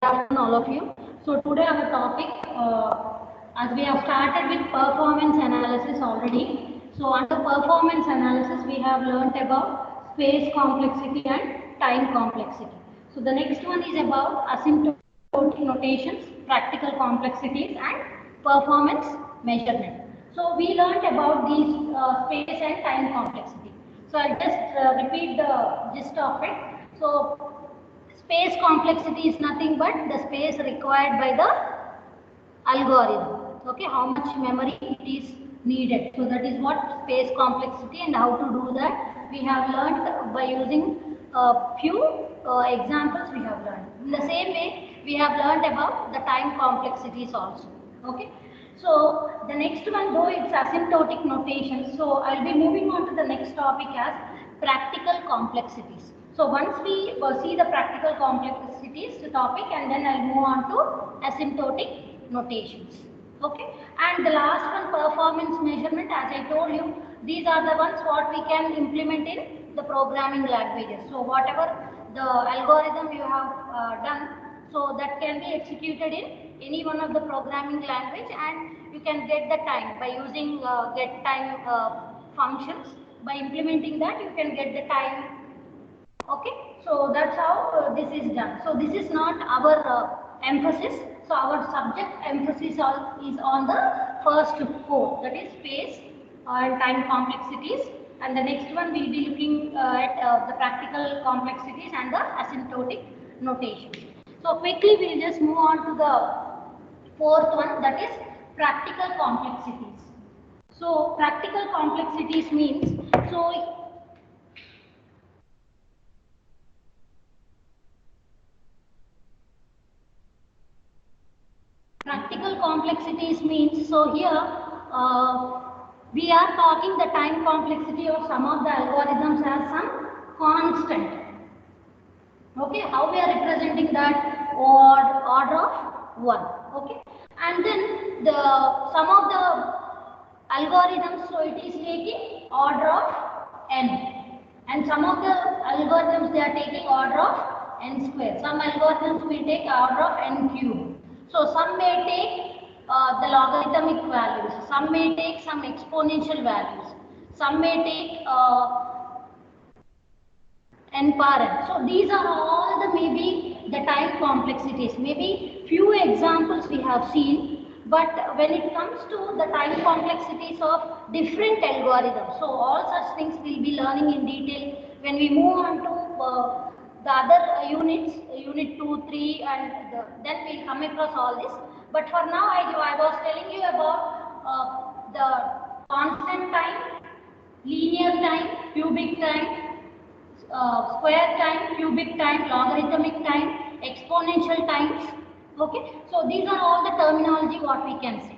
afternoon, all of you. So today our topic, as we have started with performance analysis already. So under performance analysis, we have learnt about space complexity and time complexity. So the next one is about asymptotic notations, practical complexities, and performance measurement. So we learnt about these space and time complexity. So I'll just repeat the gist of it. So space complexity is nothing but the space required by the algorithm. Okay, how much memory it is needed. So that is what space complexity, and how to do that we have learned by using a few examples we have learned. In the same way, we have learned about the time complexities also. Okay. So the next one, though it's asymptotic notation, so I'll be moving on to the next topic as practical complexities. So once we see the practical complexities topic, and then I'll move on to asymptotic notations. Okay, and the last one, performance measurement. As I told you, these are the ones what we can implement in the programming languages. So whatever the algorithm you have done, so that can be executed in any one of the programming language, and you can get the time by using get time functions. By implementing that, you can get the time. Okay, so that's how this is done. So this is not our emphasis. So our subject emphasis is on the first four, that is space and time complexities, and the next one we will be looking at the practical complexities and the asymptotic notation. So quickly we will just move on to the fourth one, that is practical complexities. So practical complexities means, so practical complexities means, so here we are talking the time complexity of some of the algorithms as some constant. Okay, how we are representing that? Order of 1. Okay, and then the some of the algorithms, so it is taking order of n, and some of the algorithms they are taking order of n square. Some algorithms will take order of n cube. So some may take the logarithmic values, some may take some exponential values, some may take n power n. So these are all the maybe the time complexities. Maybe few examples we have seen, but when it comes to the time complexities of different algorithms, so all such things we'll be learning in detail when we move on to the other units, unit 2, 3, and then we'll come across all this. But for now, I was telling you about the constant time, linear time, cubic time, square time, cubic time, logarithmic time, exponential times. Okay, so these are all the terminology what we can say.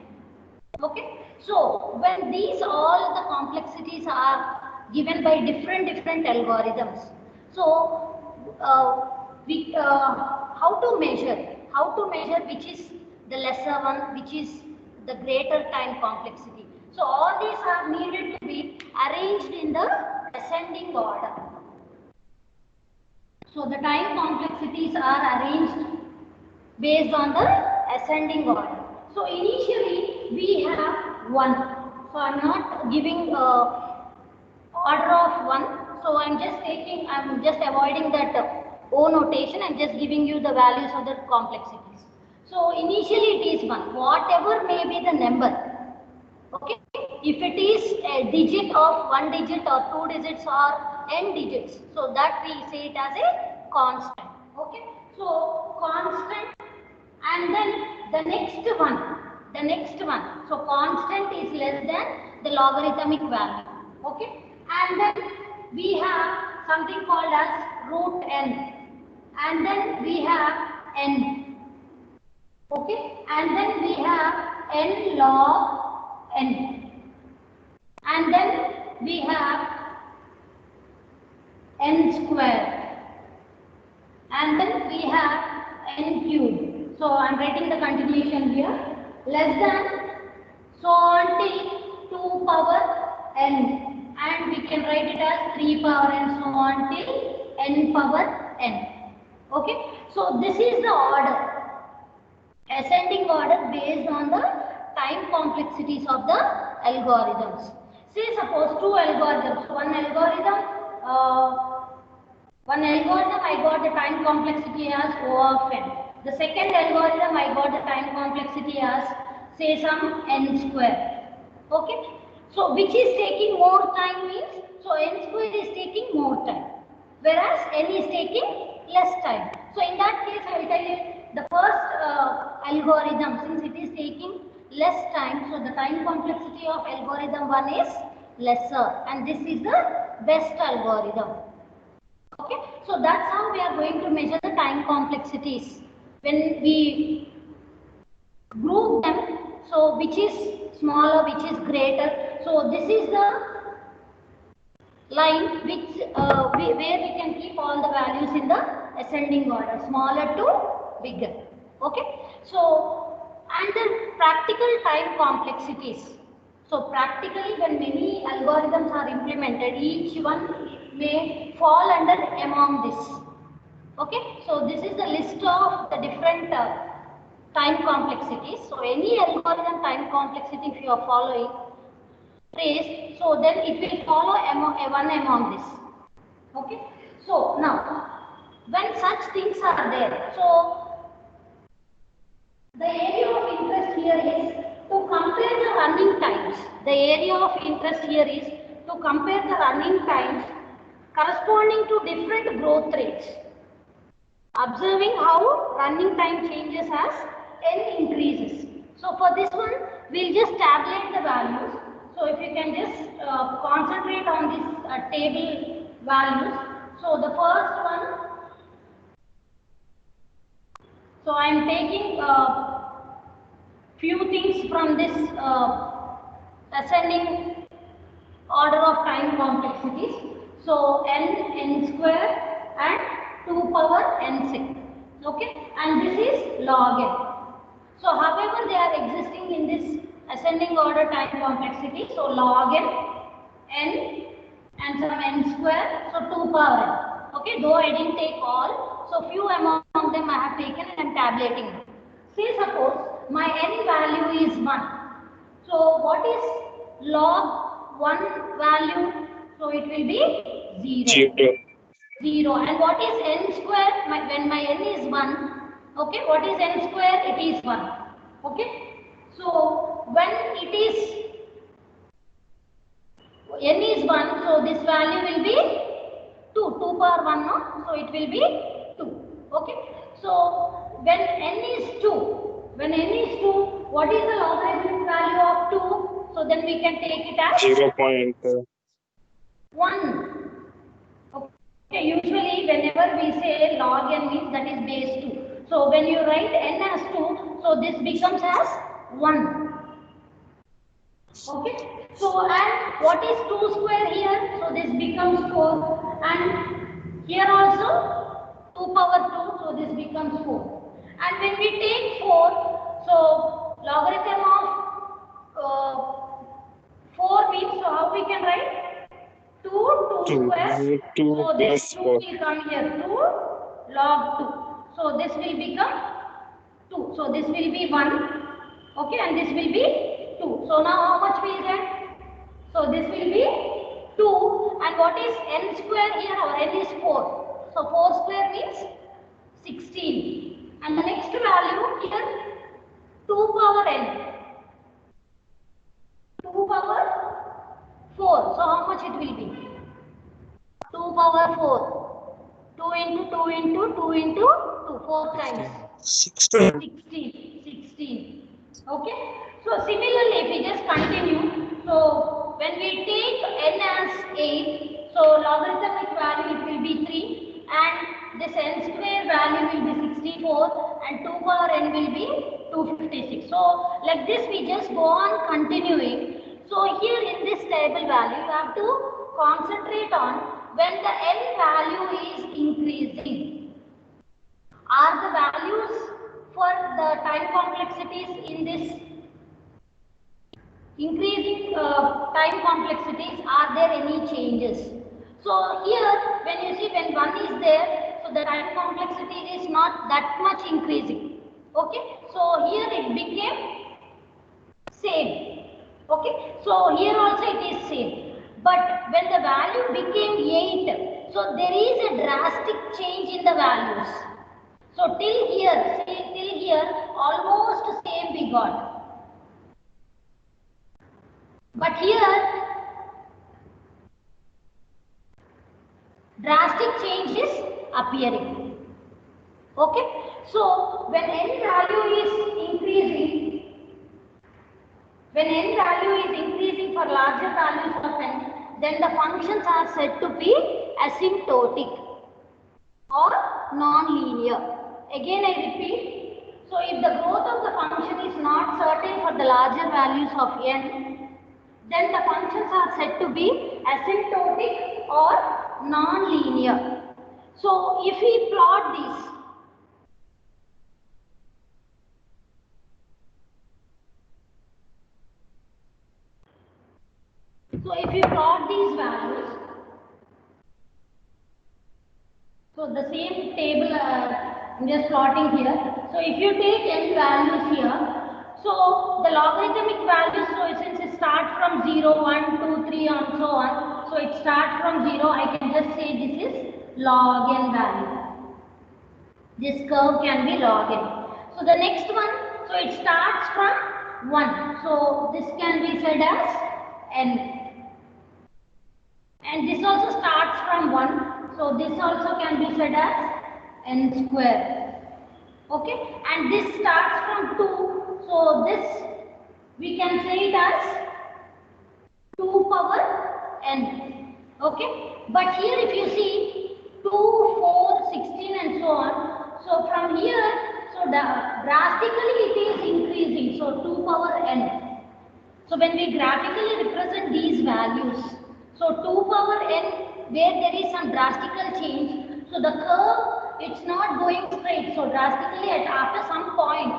Okay, so when these all the complexities are given by different algorithms, so how to measure which is the lesser one, which is the greater time complexity. So all these are needed to be arranged in the ascending order. So the time complexities are arranged based on the ascending order. So initially we have 1. So I am not giving order of 1. So I am just avoiding that O notation and just giving you the values of the complexities. So initially it is 1, whatever may be the number. Okay, if it is a digit of 1 digit or 2 digits or n digits, so that we say it as a constant. Okay, so constant, and then the next one, so constant is less than the logarithmic value. Okay, and then we have something called as root n, and then we have n. Okay, and then we have n log n, and then we have n square, and then we have n cube. So I am writing the continuation here, less than, so until 2 power n, and we can write it as 3 power n, so on till n power n. Okay, so this is the order, ascending order based on the time complexities of the algorithms. Say suppose two algorithms, I got the time complexity as O of n. The second algorithm I got the time complexity as say some n square. Okay. So which is taking more time means, so n square is taking more time, whereas n is taking less time. So in that case I will tell you the first algorithm, since it is taking less time, so the time complexity of algorithm 1 is lesser, and this is the best algorithm. Okay, so that's how we are going to measure the time complexities. When we group them, so which is smaller, which is greater. So this is the line which where we can keep all the values in the ascending order, smaller to bigger. Okay, so and the practical time complexities. So practically when many algorithms are implemented, each one may fall under among this. Okay, so this is the list of the different time complexities. So any algorithm time complexity if you are following trace, so then it will follow one among this. Okay, so now when such things are there, so the area of interest here is to compare the running times. The area of interest here is to compare the running times corresponding to different growth rates, observing how running time changes as n increases. So for this one, we'll just tabulate the values. So if you can just concentrate on this table values. So the first one, so I am taking few things from this ascending order of time complexities. So n square and 2 power n6. Okay, and this is log n. So however they are existing in this ascending order time complexity, so log n and some n square, so 2 power n. Okay, though I didn't take all, so few among them I have taken and I am tabulating them. Say suppose my n value is 1. So what is log 1 value? So it will be 0. 0. And what is n square? When my n is 1, okay, what is n square? It is 1. Okay, so when it is n is 1, so this value will be 2 power 1, no? So it will be 2. Okay, so when n is 2, what is the logarithmic value of 2? So then we can take it as 0.1. Okay, usually whenever we say log n means that is base 2. So when you write n as 2, so this becomes as 1. Okay, so and what is 2 square here? So this becomes 4, and here also 2 power 2, so this becomes 4. And when we take 4, so logarithm of 4 means, so how we can write? 2 square. 2 So this plus 2 4. will come here, 2 log 2. So this will become 2. So this will be 1. Okay, and this will be 2. So now how much we will get? So this will be 2. And what is n square here? Our n is 4. So 4 square means 16. And the next value here, 2 power n. 2 power 4. So how much it will be? 2 power 4. 2 into 2 into 2 into 2. 4 times. 16. 16. Okay. So similarly, if we just continue, so when we take n as 8, so logarithmic value it will be 3, and this n square value will be 64, and 2 power n will be 256. So like this we just go on continuing. So here in this table value you have to concentrate on when the n value is increasing. Are the values for the time complexities in this increasing time complexities, are there any changes? So here when you see when 1 is there, so So the time complexity is not that much increasing. Okay, so here it became same. Okay, so here also it is same. But when the value became 8, so there is a drastic change in the values. So till here, see till here, almost same we got. But here, drastic change is appearing. Okay, so when n value is increasing, when n value is increasing for larger values of n, then the functions are said to be asymptotic or non-linear. Again I repeat, so if the growth of the function is not certain for the larger values of n, then the functions are said to be asymptotic or non-linear. So if we plot this, so if you plot these values, so the same table I'm just plotting here. So if you take n values here, so the logarithmic values, so since it starts from 0, 1, 2, 3 and so on, so it starts from 0, I can just say this is log n value. This curve can be log n. So the next one, so it starts from 1. So this can be said as n. And this also starts from 1. So this also can be said as n square. Okay. And this starts from 2. So this we can say it as 2 power n. Okay. But here if you see 2, 4, 16 and so on. So from here, so drastically it is increasing. So 2 power n. So when we graphically represent these values, so 2 power n where there is some drastical change, so the curve it's not going straight, so drastically after some point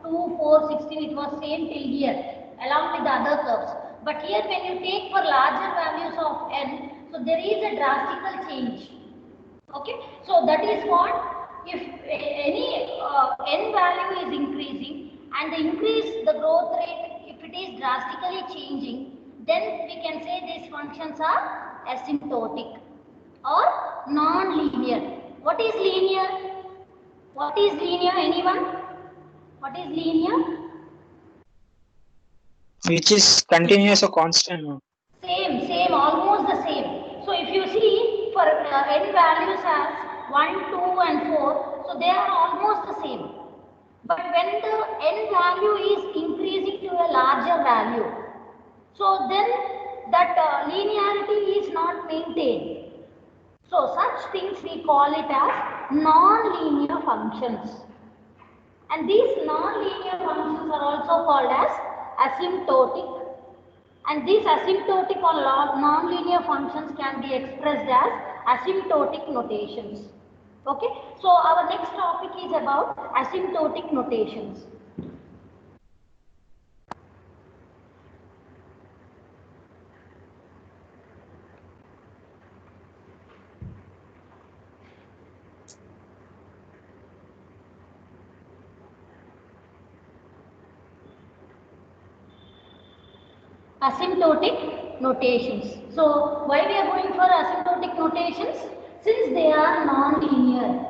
2, 4, 16 it was same till here along with the other curves. But here when you take for larger values of n, so there is a drastical change. Okay, so that is what if any n value is increasing and the growth rate, if it is drastically changing, then we can say these functions are asymptotic or non-linear. What is linear? What is linear? Anyone? What is linear? Which is continuous or constant? Same, almost the same. So if you see for n values as 1, 2 and 4, so they are almost the same. But when the n value is increasing to a larger value, so then that linearity is not maintained. So such things we call it as non-linear functions. And these non-linear functions are also called as asymptotic. And these asymptotic or non-linear functions can be expressed as asymptotic notations. Okay, so our next topic is about asymptotic notations. Asymptotic notations. So why we are going for asymptotic notations? Since they are non-linear.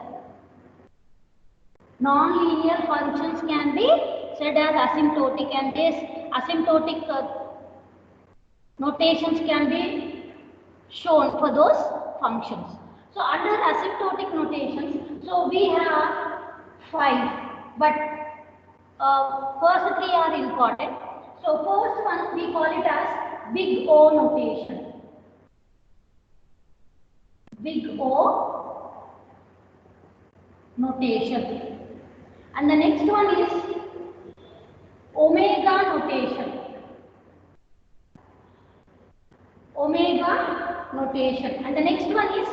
Non-linear functions can be said as asymptotic, and these asymptotic notations can be shown for those functions. So under asymptotic notations, so we have 5, but first 3 are important. So first one we call it as big O notation. Big O notation. And the next one is omega notation. Omega notation. And the next one is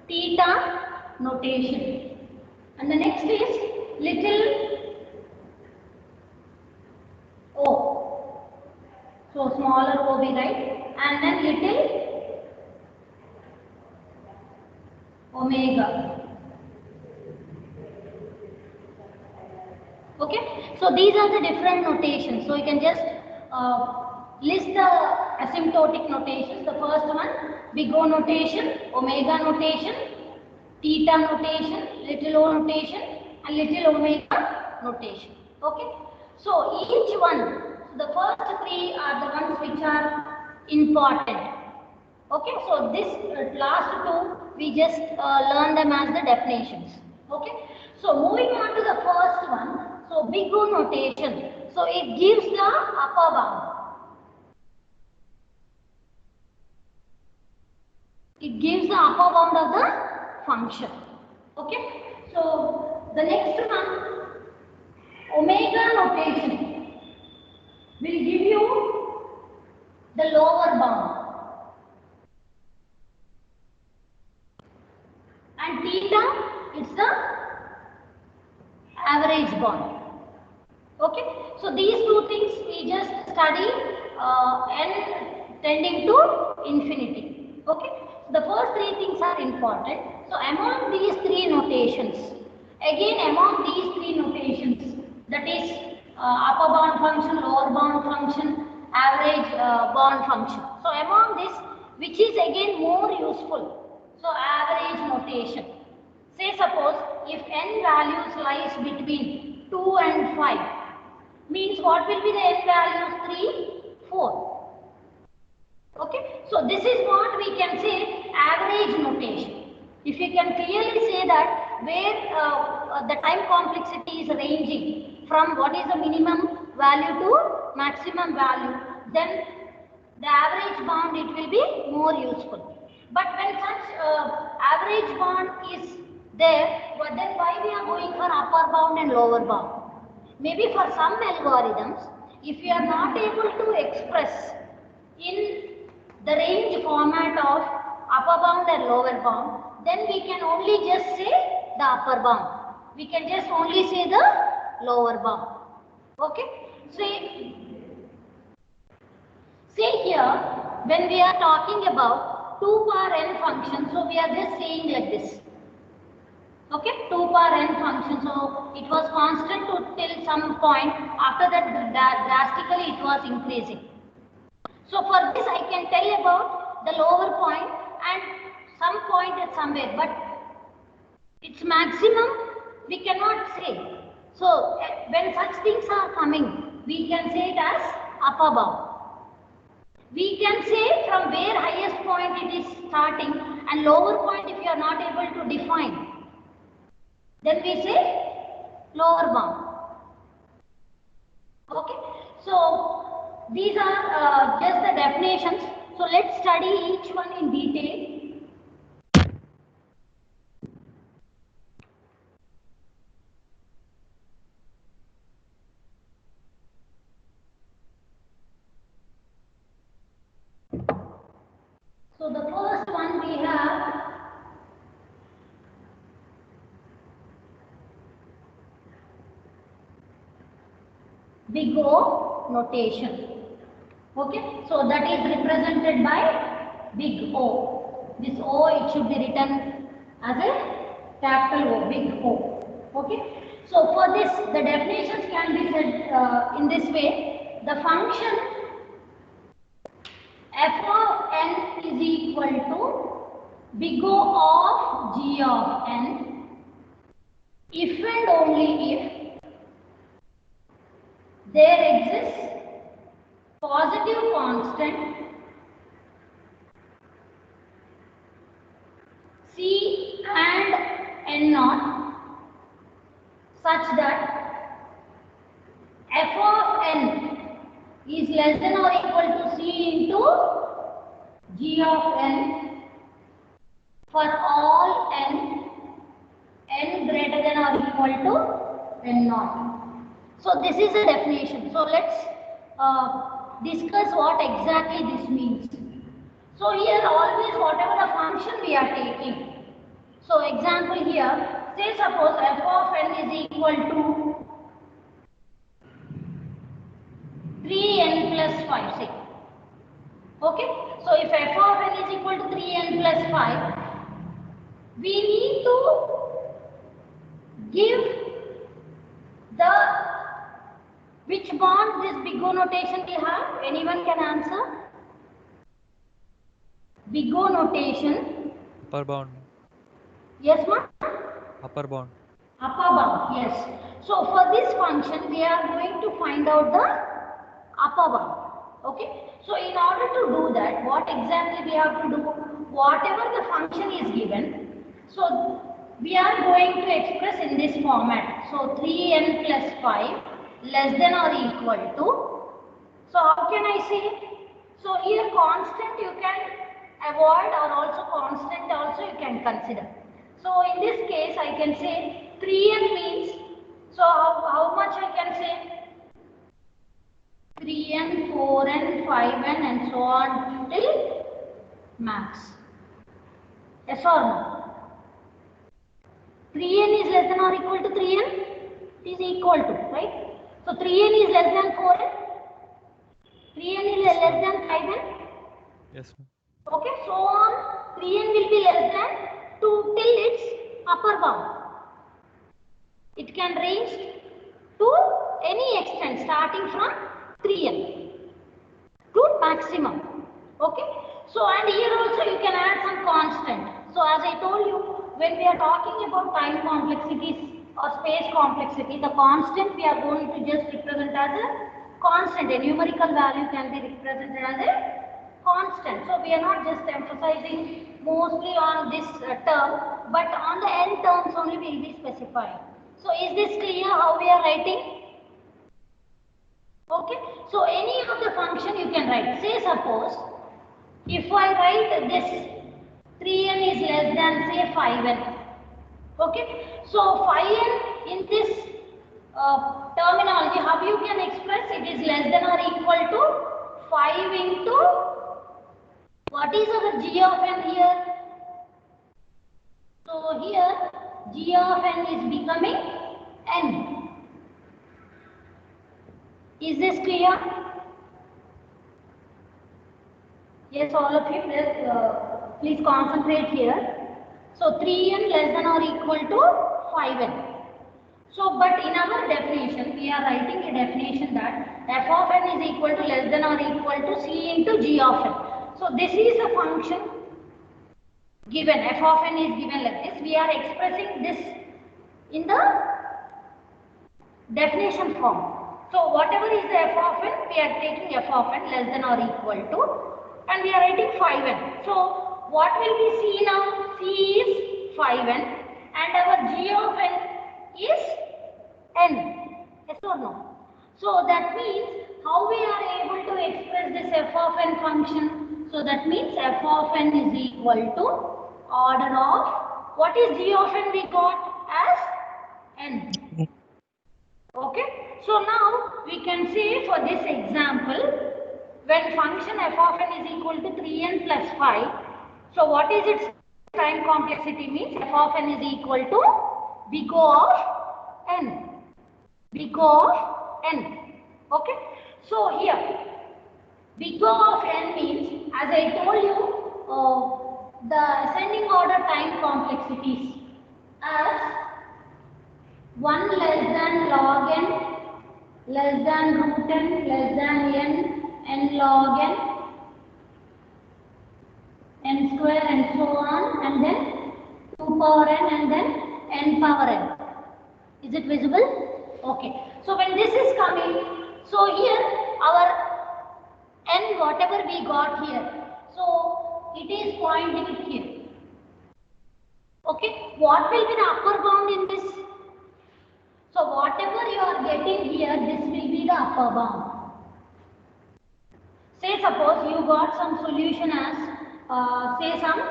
theta notation. And the next is little o. So smaller o we write. And then little omega. Okay, so these are the different notations. So you can just list the asymptotic notations. The first one, big O notation, omega notation, theta notation, little o notation, and little omega notation. Okay, so each one, the first three are the ones which are important. Okay, so this last two we just learn them as the definitions. Okay, so moving on to the first one. So big O notation. So it gives the upper bound. It gives the upper bound of the function. Okay, so the next one, omega notation, will give you the lower bound. And theta, it's the average bound. Okay, so these two things we just study n tending to infinity. Okay, so the first three things are important. So among these three notations, again among these three notations, that is upper bound function, lower bound function, average bound function. So among this, which is again more useful? So average notation. Say suppose if n values lies between 2 and 5, means what will be the n values? 3, 4. Okay, so this is what we can say average notation. If you can clearly say that where the time complexity is ranging from what is the minimum value to maximum value, then the average bound it will be more useful. But when such average bound is there, then why we are going for upper bound and lower bound? Maybe for some algorithms, if you are not able to express in the range format of upper bound and lower bound, then we can only just say the upper bound. We can just only say the lower bound. Okay? Say here, when we are talking about 2 power n function, so we are just saying like this. Okay, 2 power n function, so it was constant till some point, after that drastically it was increasing. So for this I can tell about the lower point and some point at somewhere, but its maximum we cannot say. So when such things are coming, we can say it as upper bound. We can say from where highest point it is starting and lower point if you are not able to define, then we say lower bound. Okay, so these are just the definitions. So let's study each one in detail. So the first one we have big O notation. Okay, so that is represented by big O. This O it should be written as a capital O, big O. Okay, so for this the definitions can be said in this way. The function f of n is equal to big O of g of n if and only if there exists positive constant C and n naught such that f of n is less than or equal to C into g of n for all n greater than or equal to n naught. So this is a definition. So let's discuss what exactly this means. So here always whatever the function we are taking. So example here, say suppose f of n is equal to 3n plus 5, say. Okay, so if f of n is equal to 3n plus 5, we need to give the which bond this big O notation will have. Anyone can answer? Big O notation. Upper bound. Yes, ma'am? Upper bound. Upper bound, yes. So for this function, we are going to find out the upper bound. Okay. So in order to do that, what exactly we have to do? Whatever the function is given, so we are going to express in this format. So 3n plus 5 less than or equal to. So how can I say? So here constant you can avoid, or also constant also you can consider. So in this case I can say 3n means, so how much I can say? 3n, 4n, 5n and so on till max. Yes or no? 3n is less than or equal to 3n? It is equal to, right? So 3n is less than 4n? 3n is less than 5n? Yes, ma'am. Okay, so on 3n will be less than 2 till its upper bound. It can range to any extent starting from 3n to maximum. Okay, so and here also you can add some constant. So as I told you, when we are talking about time complexities or space complexity, the constant we are going to just represent as a constant. A numerical value can be represented as a constant. So we are not just emphasizing mostly on this term, but on the n terms only we will be specifying. So is this clear how we are writing? Okay, so any of the function you can write. Say suppose if I write this 3n is less than say 5n. Okay, so 5n in this terminology, how you can express it is less than or equal to 5 into what is our g of n here? So here g of n is becoming n. Is this clear? Yes, all of you, please concentrate here. So 3n less than or equal to 5n. So, but in our definition, we are writing a definition that f of n is equal to less than or equal to c into g of n. So this is a function given, f of n is given like this. We are expressing this in the definition form. So whatever is the f of n, we are taking f of n less than or equal to, and we are writing 5n. So what will be c now? C is 5n and our g of n is n. Yes or no? So that means how we are able to express this f of n function? So that means f of n is equal to order of, what is g of n we got as n. Okay, so now we can say for this example, when function f of n is equal to 3n plus 5, so what is its time complexity means f of n is equal to big O of n, big O of n. Okay, so here big O of n means, as I told you, the ascending order time complexities as 1 less than log n, less than root n, less than n log n square and so on, and then 2 power n and then n power n. Is it visible? Okay. So when this is coming, so here our n whatever we got here, so it is pointing here. Okay. What will be the upper bound in this? So whatever you are getting here, this will be the upper bound. Say suppose you got some solution as say some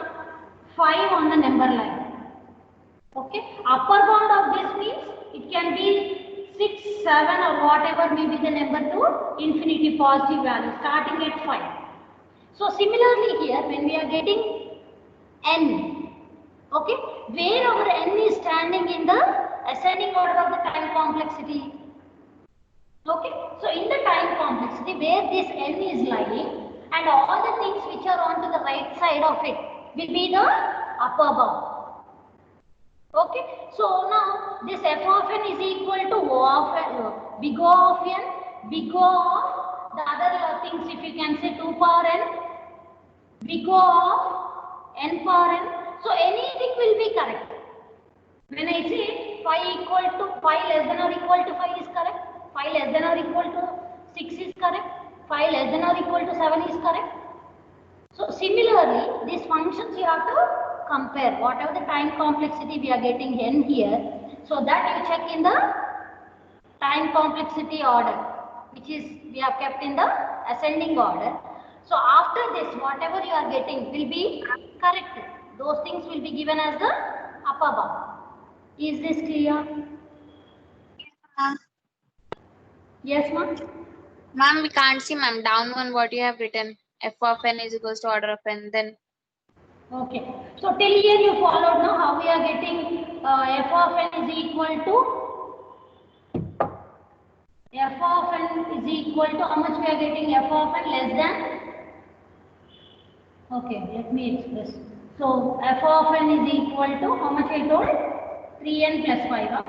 5 on the number line. Okay, upper bound of this means it can be 6, 7 or whatever may be the number to infinity positive value starting at 5. So similarly here when we are getting n, okay, where our n is standing in the ascending order of the time complexity. Okay, so in the time complexity where this n is lying and all the things which are on to the right side of it will be the upper bound. Okay, so now this f of n is equal to O of n, big O of n, big O of the other things, if you can say 2 power n, big O of n power n. So anything will be correct. When I say phi equal to phi less than or equal to 5 is correct, phi less than or equal to 6 is correct, phi less than or equal to 7 is correct. So similarly, these functions you have to compare whatever the time complexity we are getting n here. So that you check in the time complexity order, which is we have kept in the ascending order. So after this, whatever you are getting will be correct. Those things will be given as the upper bound. Is this clear? Yes, ma'am. Ma'am, we can't see, ma'am. Down one, what you have written. F of n is equals to order of n. Then. Okay. So till here you followed now how we are getting f of n is equal to f of n is equal to how much we are getting f of n less than. Okay, let me express. So f of n is equal to how much I told? 3n plus 5.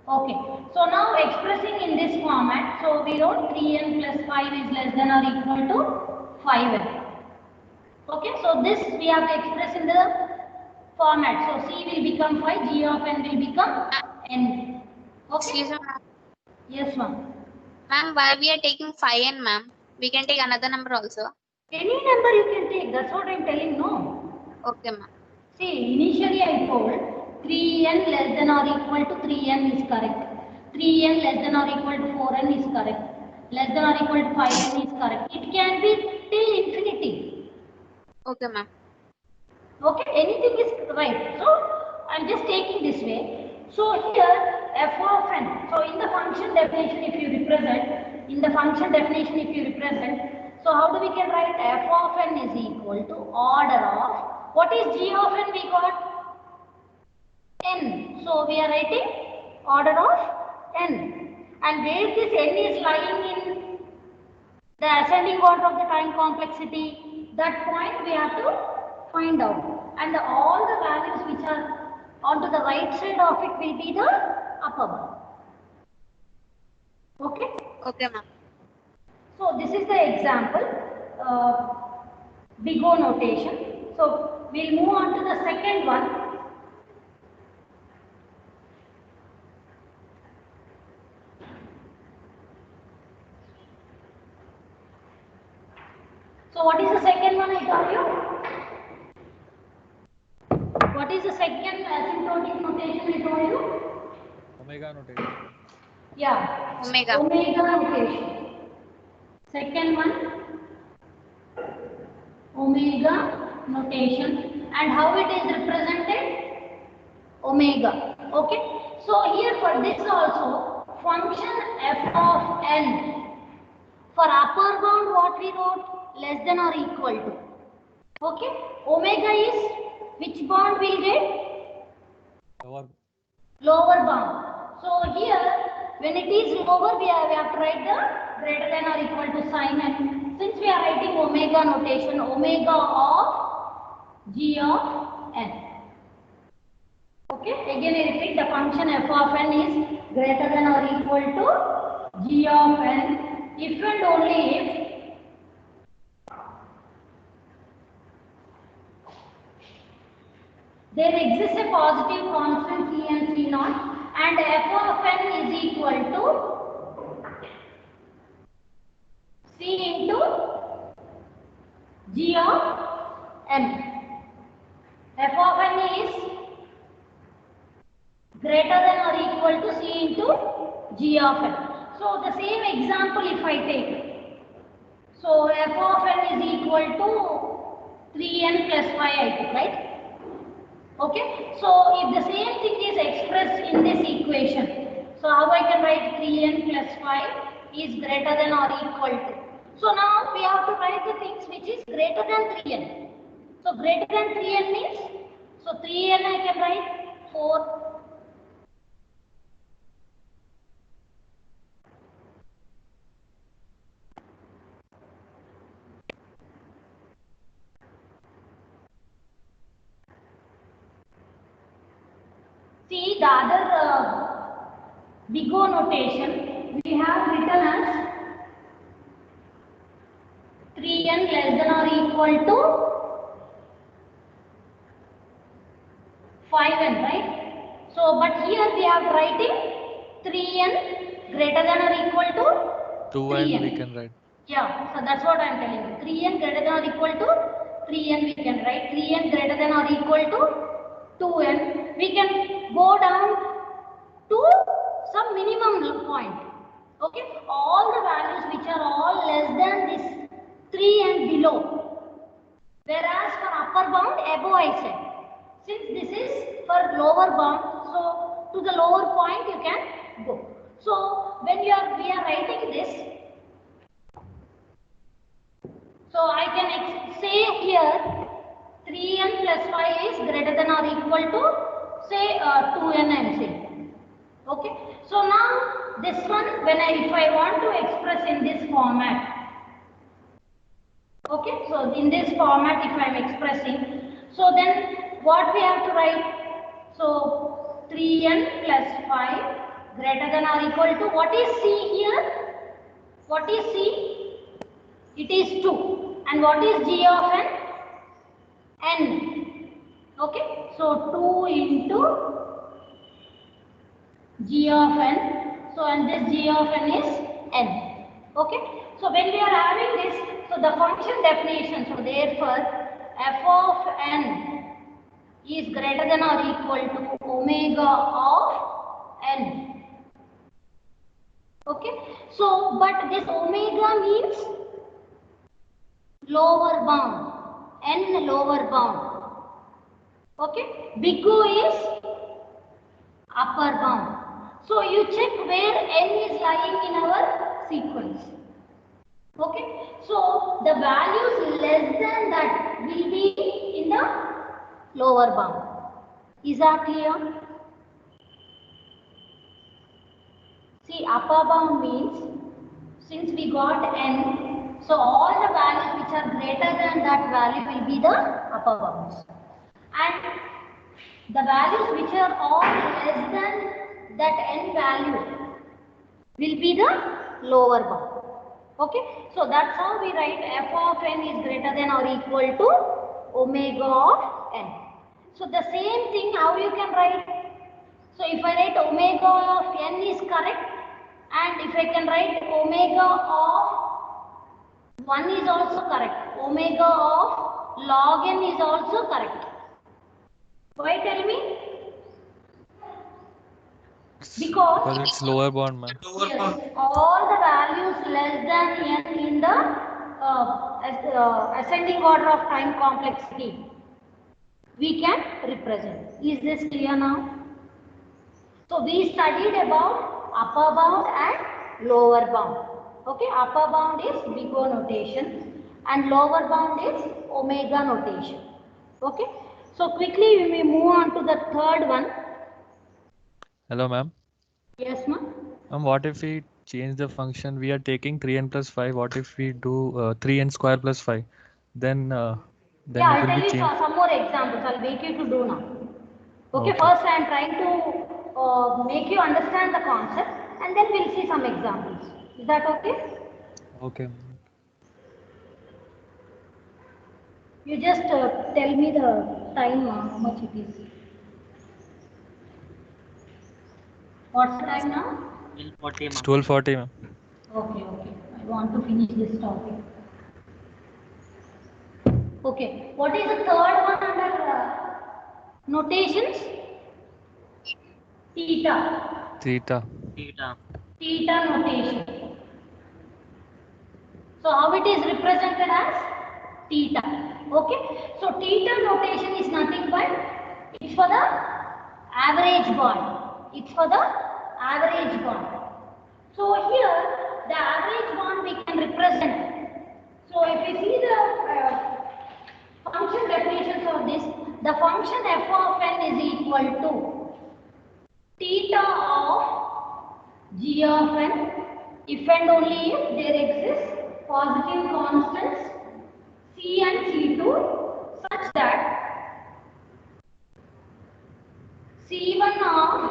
Okay. So now expressing in this format, so we wrote 3n plus 5 is less than or equal to 5n. Okay, so this we have to express in the format. So C will become 5, G of n will become n. Okay. Excuse me, ma'am. Yes, ma'am. Ma'am, why we are taking 5n, ma'am? We can take another number also. Any number you can take. That's what I am telling. No. Okay, ma'am. See, initially I told 3n less than or equal to 3n is correct. 3n less than or equal to 4n is correct. Less than or equal to 5n is correct. It can be till infinity. Okay, ma'am. Okay, anything is right. So, I am just taking this way. So, here f of n. So, in the function definition if you represent, so how do we can write f of n is equal to order of, what is g of n we got? N. So, we are writing order of n. And where this n is lying in the ascending order of the time complexity, that point we have to find out. And all the values which are onto the right side of it will be the upper bound. Okay? Okay, ma'am. So this is the example, big O notation. So we'll move on to the second one. So what is the second one I told you? What is the second asymptotic notation I told you? Omega notation. Yeah. Omega. Omega notation. Second one, omega notation, and how it is represented? Omega. Okay. So here for this also, function f of n. For upper bound, what we wrote? Less than or equal to. Okay. Omega is which bound we'll get? Lower bound. So here, when it is lower, we have to write the greater than or equal to sign, and since we are writing omega notation, omega of g of n. Okay, again I repeat, the function f of n is greater than or equal to g of n if and only if there exists a positive constant c and c naught, and f of n is equal to c into g of n. F of n is greater than or equal to c into g of n. So the same example if I take, so f of n is equal to 3n plus 5 I took, right? Okay, so if the same thing is expressed in this equation, so how I can write 3n plus 5 is greater than or equal to. So now we have to write the things which is greater than 3n. So greater than 3n means, so 3n I can write 4. See the other big O notation we have written as 3n less than or equal to 5n, right? So, but here we are writing 3n greater than or equal to 2n we 3n. can write. Yeah, so that's what I am telling you. 3n greater than or equal to 3n we can write. 3n greater than or equal to 2n. We can go down to some minimum point. Okay, all the values which are all less than this 3 and below. Whereas for upper bound, above I said. Since this is for lower bound, so to the lower point you can go. So when we are writing this, so I can say here 3n plus 5 is greater than or equal to say 2n I am saying. Okay. So now this one if I want to express in this format. Okay. So in this format if I am expressing, so then what we have to write? So 3n plus 5 greater than or equal to, what is C here? What is C? It is 2. And what is G of n? N. Okay. So 2 into G of n. So and this G of n is n. Okay. So when we are having this, so the function definition, so therefore f of n is greater than or equal to omega of n. Okay. So but this omega means lower bound, n lower bound. Okay. Big O is upper bound. So you check where n is lying in our sequence. Okay. So the values less than that will be in the lower bound. Is that clear? See, upper bound means since we got n, so all the values which are greater than that value will be the upper bounds. And the values which are all less than that n value will be the lower bound. Okay. So that's how we write f of n is greater than or equal to omega of n. So the same thing how you can write? So if I write omega of n is correct, and if I can write omega of 1 is also correct. Omega of log n is also correct. Why tell me? Because it's lower bound, ma'am. Yes, all the values less than n in the ascending order of time complexity we can represent. Is this clear now? So we studied about upper bound and lower bound. Okay, upper bound is big O notation and lower bound is omega notation. Okay, so quickly we move on to the third one. Hello, ma'am. Yes, ma'am. What if we change the function? We are taking 3n plus 5. What if we do 3n square plus 5? Then Yeah, it I'll will tell be you changed. some more examples. I'll make you to do now. Okay, Okay. first I am trying to make you understand the concept and then we'll see some examples. Is that okay? Okay. You just tell me the time, how much it is. What's the time now? It's 12:40, ma'am. Okay, okay. I want to finish this topic. Okay, what is the third one under notations? Theta. Theta. Theta notation. So how it is represented as theta. Okay. So theta notation is nothing but it's for the average bond. It's for the average bond. So here the average bond we can represent. So if you see the function definitions of this, the function f of n is equal to theta of g of n if and only if there exists positive constants c and c2 such that C1 of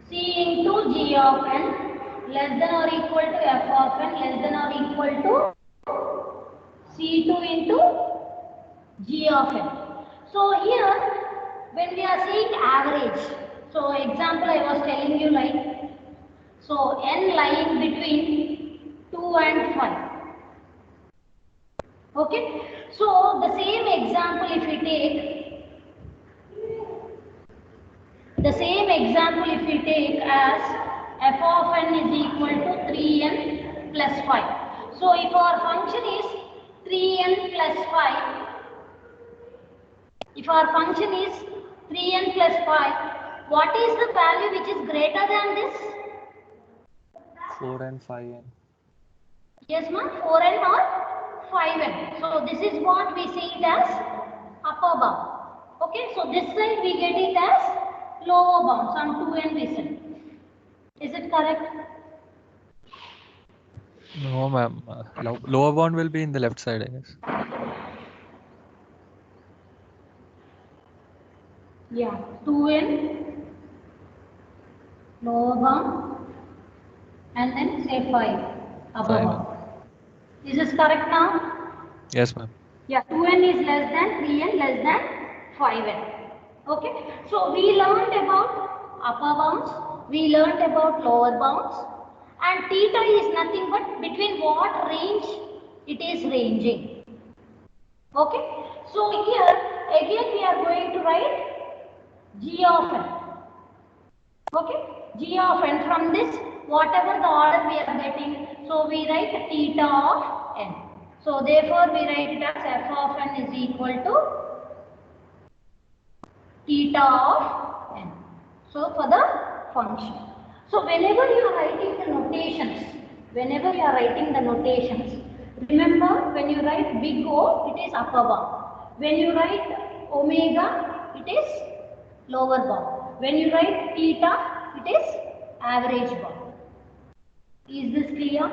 C into G of n less than or equal to f of n less than or equal to C2 into G of n. So here when we are saying average, so example I was telling you like, so n lying between 2 and 5. Okay, so the same example if we take, as f of n is equal to 3n plus 5. So if our function is 3n plus 5, what is the value which is greater than this? 4 and 5n. Yes ma'am, 4n or 5n. So this is what we say it as upper bound. Okay, so this side we get it as lower bound, some 2n we said. Is it correct? No, ma'am. Lower bound will be in the left side, I guess. Yeah, 2n lower bound and then say 5 upper 5. bound. Is this correct now? Yes, ma'am. Yeah, 2n is less than 3n less than 5n. Okay, so we learned about upper bounds, we learned about lower bounds, and theta is nothing but between what range it is ranging. Okay, so here again we are going to write g of n. Okay, g of n, from this whatever the order we are getting, so we write theta of n. So therefore we write it as f of n is equal to theta of n. So for the function. So whenever you are writing the notations, remember when you write big O, it is upper bound. When you write omega, it is lower bound. When you write theta, it is average bound. Is this clear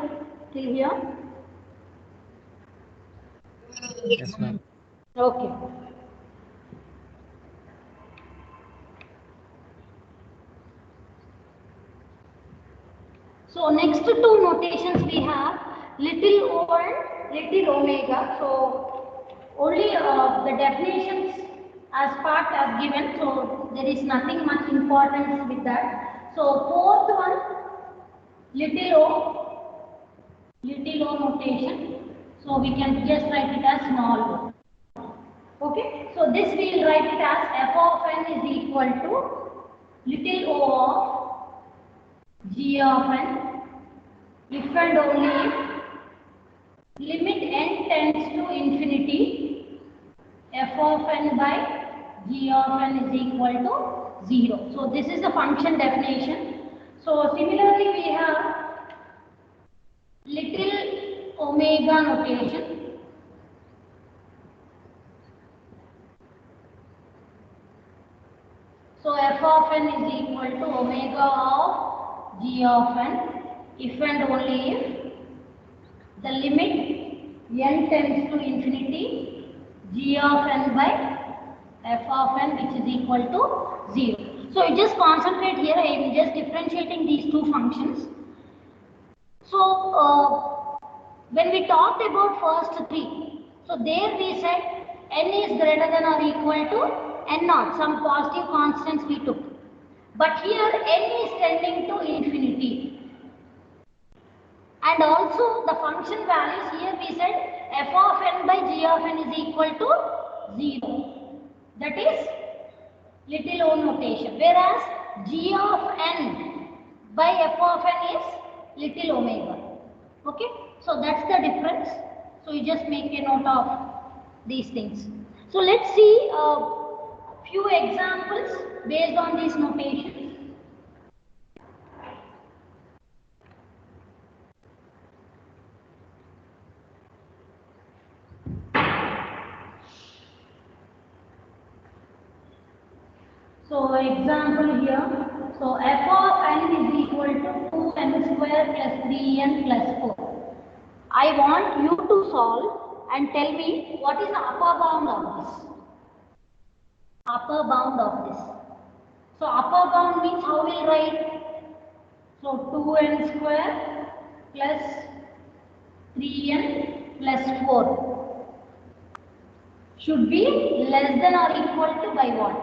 till here? Yes, ma'am. Okay. So next two notations we have little o and little omega. So only the definitions as part are given. So there is nothing much importance with that. So fourth one, little o notation. So we can just write it as small o. Okay. So this we will write it as f of n is equal to little o of g of n if and only if limit n tends to infinity f of n by g of n is equal to 0. So this is the function definition. So similarly we have little omega notation. So f of n is equal to omega of g of n if and only if the limit n tends to infinity g of n by f of n which is equal to 0. So you just concentrate here, I am just differentiating these two functions. So when we talked about first three, so there we said n is greater than or equal to n naught, some positive constants we took. But here n is tending to infinity. And also the function values, here we said f of n by g of n is equal to 0. That is little o notation. Whereas g of n by f of n is little omega. Okay. So that's the difference. So you just make a note of these things. So let's see a few examples based on these notations. So example here, so f of n is equal to 2n square plus 3n plus 4. I want you to solve and tell me what is the upper bound of this. Upper upper bound of this. So upper bound means how we'll write? So 2n square plus 3n plus 4 should be less than or equal to by what?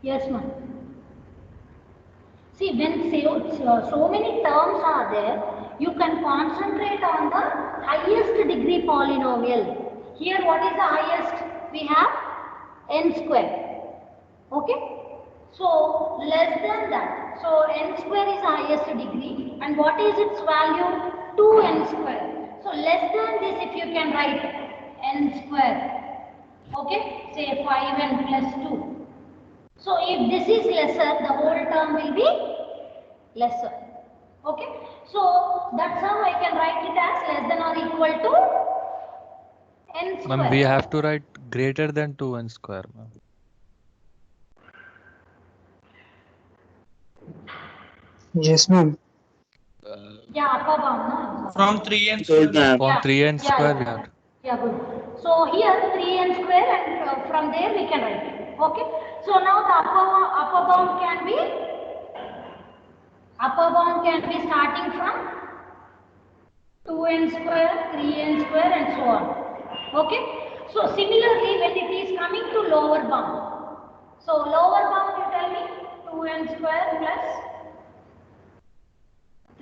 Yes, ma'am. See, when so many terms are there, you can concentrate on the highest degree polynomial. Here, what is the highest? We have n square. Okay? So, less than that. So, n square is the highest degree. And what is its value? 2n square. So, less than this, if you can write n square. Okay? Say 5n plus 2. So, if this is lesser, the whole term will be lesser. Okay? So, that's how I can write it as less than or equal to n square. Ma'am, we have to write greater than 2n square, ma'am. Yes, ma'am. Yeah, upper bound, no? From 3n Told ma'am. From 3n Yeah, square, yeah. we have to. Yeah, good. So here 3n square and from there we can write it. Okay. So now the upper bound can be starting from 2n square, 3n square and so on. Okay. So similarly when it is coming to lower bound. So lower bound you tell me 2n square plus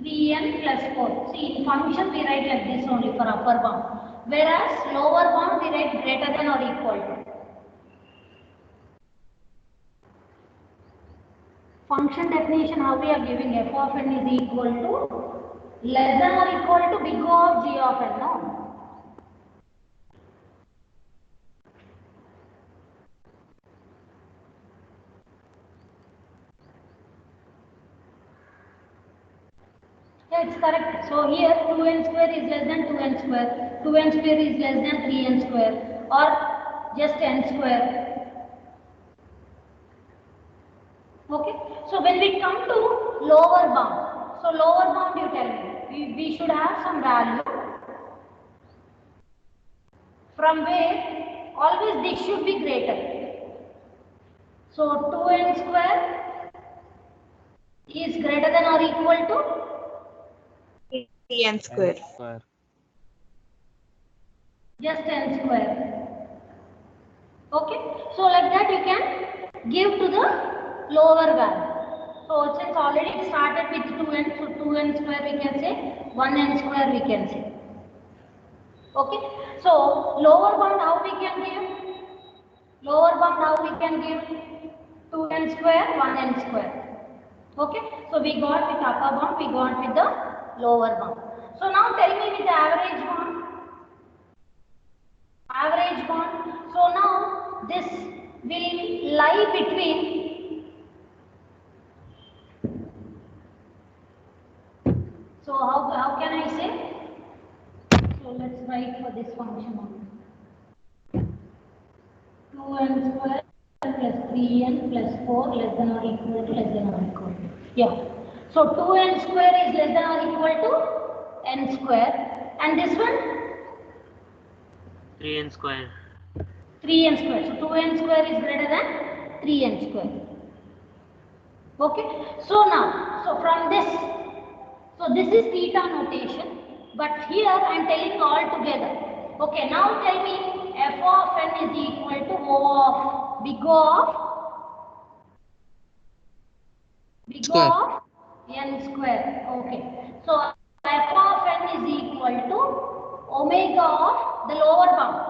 3n plus 4. See, in function we write like this only for upper bound. Whereas lower bound we write greater than or equal to. Function definition, how we are giving f of n is equal to less than or equal to big O of g of n, no? Yeah, it's correct. So here 2n square is less than 2n square, 2n square is less than 3n square or just n square. Okay. So when we come to lower bound, so lower bound you tell me, we should have some value from where always this should be greater. So 2n square is greater than or equal to 3n square. Square. just n square. Okay. So like that you can give to the lower value. So since already it started with 2n, so 2n square we can say, 1n square we can say. Okay. So lower bound how we can give? Lower bound how we can give? 2n square, 1n square. Okay. So we got with upper bound, we got with the lower bound. So now tell me with the average bound. Average bound. So now this will lie between. So how can I say? So let's write for this function only. 2n square plus 3n plus 4 less than or equal to less than or equal to. Yeah. So 2n square is less than or equal to n square and this one 3n square. 3n square. So 2n square is greater than 3n square. Okay. So now, so from this, so this is theta notation, but here I am telling all together. Okay. Now tell me f of n is equal to O of big O of n square. Okay. So f of n is equal to omega of the lower bound.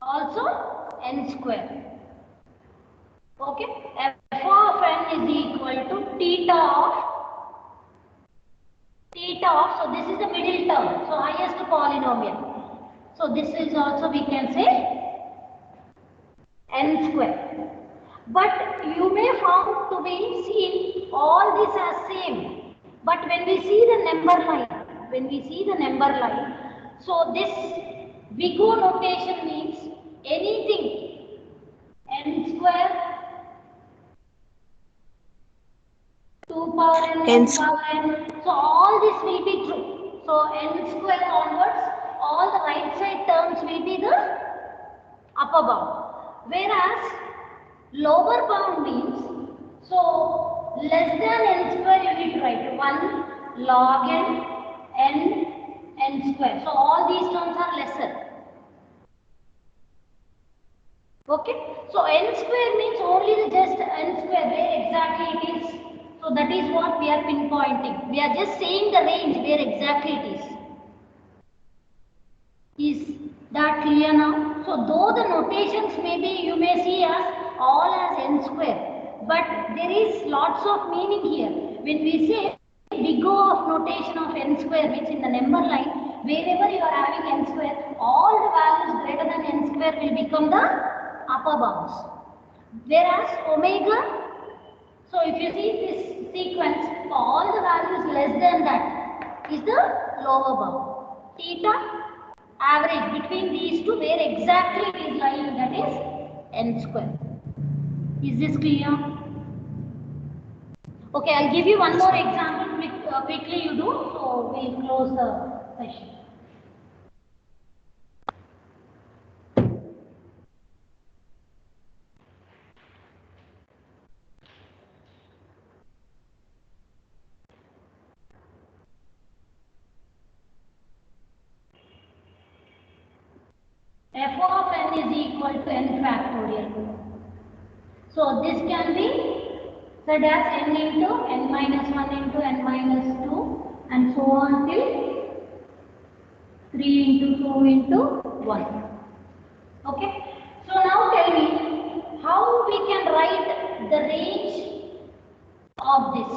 Also n square. Okay. F of n is equal to theta of, so this is the middle term, so highest polynomial. So this is also we can say n square. But you may found to be seen all this as same. But when we see the number line, so this big O notation means anything n square, 2 power n, 1 power n. So all this will be true. So n square onwards, upper bound. Whereas lower bound means, so less than n square you need to write 1 log n square. So all these terms are lesser. Okay, so n square means only just n square, where exactly it is. So that is what we are pinpointing. We are just saying the range where exactly it is. Is that clear now? So though the notations maybe you may see as all as n square, but there is lots of meaning here. When we say big O of notation of n square means in the number line, wherever you are having n square, all the values greater than n square will become the upper bounds. Whereas omega, so if you see this sequence, all the values less than that is the lower bound. Theta, average between these two, where exactly it is lying, that is n square. Is this clear? Okay, I'll give you one more example. Quickly you do, so we'll close the session. F of n is equal to n factorial. So this can be said as n into n minus 1 into n minus 2 and so on till 3 into 2 into 1. Okay. So now tell me how we can write the range of this.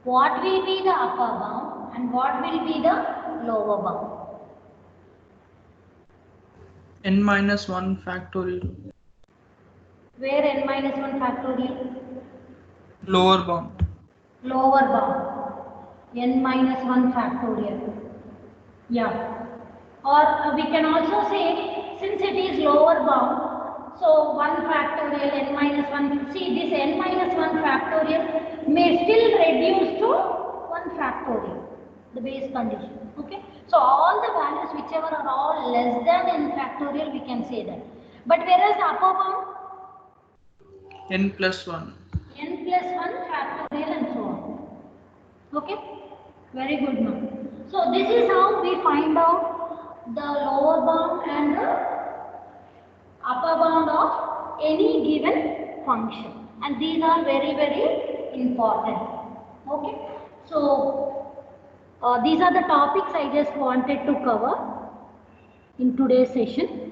What will be the upper bound and what will be the lower bound? n minus 1 factorial. Where n minus 1 factorial? Lower bound. Lower bound. N minus 1 factorial. Yeah. Or we can also say, since it is lower bound, so 1 factorial n minus 1. See, this n minus 1 factorial may still reduce to 1 factorial, the base condition. Okay. So all the values whichever are all less than n factorial, we can say that. But whereas upper bound, n plus 1. n plus 1 factorial and so on. Okay, very good now. So this is how we find out the lower bound and the upper bound of any given function, and these are very, very important. Okay, so these are the topics I just wanted to cover in today's session.